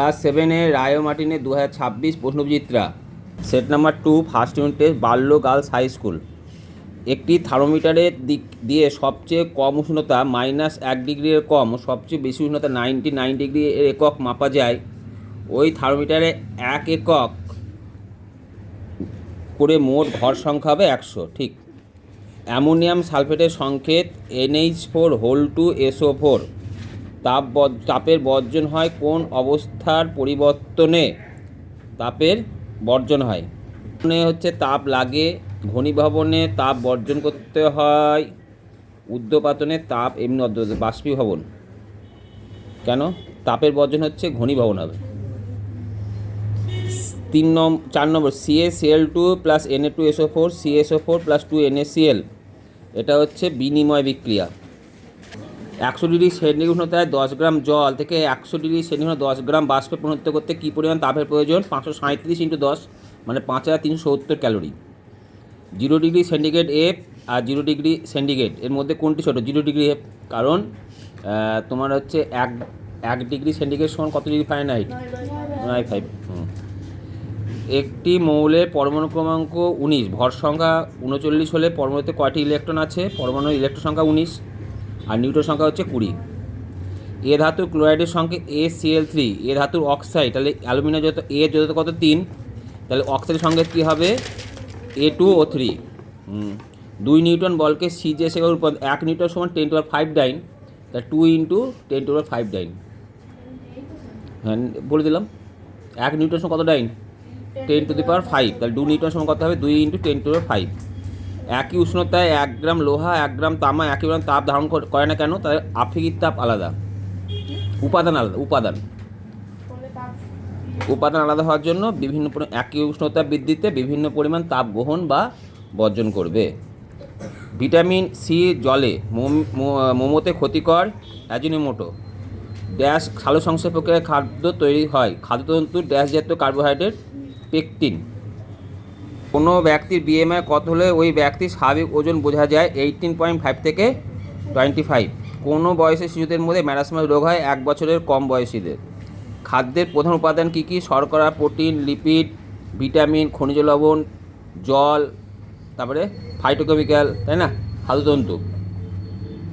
Class 7-এ রায় ও মার্টিনের 2026 প্রশ্নবিচিত্রা set number 2 first unit test Balya girls high school. একটি থার্মোমিটারের দিক দিয়ে সবচেয়ে কম উষ্ণতা -1 ডিগ্রির কম ও সবচেয়ে বেশি উষ্ণতা 99 ডিগ্রি এর একক মাপা যায়। ওই থার্মোমিটারে 1 একক করে মোট ঘর সংখ্যা হবে 100। ঠিক। অ্যামোনিয়াম সালফেটের সংকেত NH4 তাপের বর্জন হয় কোন অবস্থার পরিবর্তনে তাপের বর্জন হয়? হচ্ছে তাপ লাগে, ঘনীভবনে তাপ বর্জন করতে হয়, উদ্যোপাতনে তাপ এমনি বাষ্পীভবন। কেন? তাপের বর্জন হচ্ছে ঘনীভবন হবে। 4 নম্বর CaCl2 + Na2SO4 CaSO4 + 2NaCl, এটা হচ্ছে বিনিময় বিক্রিয়া। 100 ডিগ্রি সেন্টিগ্রেড উষ্ণতায় 10 গ্রাম জল থেকে 100 ডিগ্রি সেন্টিগ্রেড 10 গ্রাম বাষ্পে পরিণত করতে কী পরিমাণ তাপের প্রয়োজন? 537 × 10 মানে 5370 calorie. 0 degree centigrade F R 0 degree centigrade এর মধ্যে কোনটি ছোটো? 0 ডিগ্রি এফ, কারণ তোমার হচ্ছে 1 ডিগ্রি সেন্টিগ্রেড সমান কত ডিগ্রি ফারেনহাইট? 9.5। একটি মৌলের পরমাণু ক্রমাঙ্ক 19, ভর সংখ্যা 39 হলে পরমাণুতে কয়টি ইলেকট্রন আছে? পরমাণুর ইলেকট্রন সংখ্যা 19 আর নিউট্রন সংখ্যা হচ্ছে 20। এ ধাতুর ক্লোরাইডের সঙ্গে ACl3, এ ধাতুর অক্সাইড, তাহলে অ্যালুমিনিয়াম যত এ যত কত 3, তাহলে অক্সাইডের সঙ্গে কী হবে? A2O3। 2 নিউটন বলকে সিজে সে রূপান্তর 1 নিউটন সমান 10⁵ ডাইন, তাহলে 2 × 10⁵ ডাইন। হ্যাঁ বলে দিলাম, 1 নিউটন সমান কত ডাইন? 10⁵। তাহলে 2 নিউটন সমান কত হবে? 2 × 10⁵। একই উষ্ণতায় 1 গ্রাম লোহা 1 গ্রাম তামা একই পরিমাণ তাপ ধারণ করে না কেন? তাহলে আপেক্ষিক তাপ আলাদা, উপাদান আলাদা। উপাদান আলাদা হওয়ার জন্য বিভিন্ন একই উষ্ণতা বৃদ্ধিতে বিভিন্ন পরিমাণ তাপ গ্রহণ বা বর্জন করবে। ভিটামিন সি জলে মোমোতে ক্ষতিকর অ্যাজিনোমোটো ড্যাশ সালোকসংশ্লেষ প্রক্রিয়ায় খাদ্য তৈরি হয়। খাদ্যতন্তু ড্যাশ জাতীয় কার্বোহাইড্রেট পেকটিন। কোনো ব্যক্তির BMI কত হলে ওই ব্যক্তির স্বাভাবিক ওজন বোঝা যায়? 18.5 থেকে 25। কোনো বয়সের শিশুদের মধ্যে ম্যারাসমাস রোগ হয় 1 বছরের কম বয়সীদের। খাদ্যের প্রধান উপাদান কী কী? শর্করা, প্রোটিন, লিপিড, ভিটামিন, খনিজ লবণ, জল, তারপরে ফাইটোকেমিক্যাল, তাই না, খাদ্যতন্তু।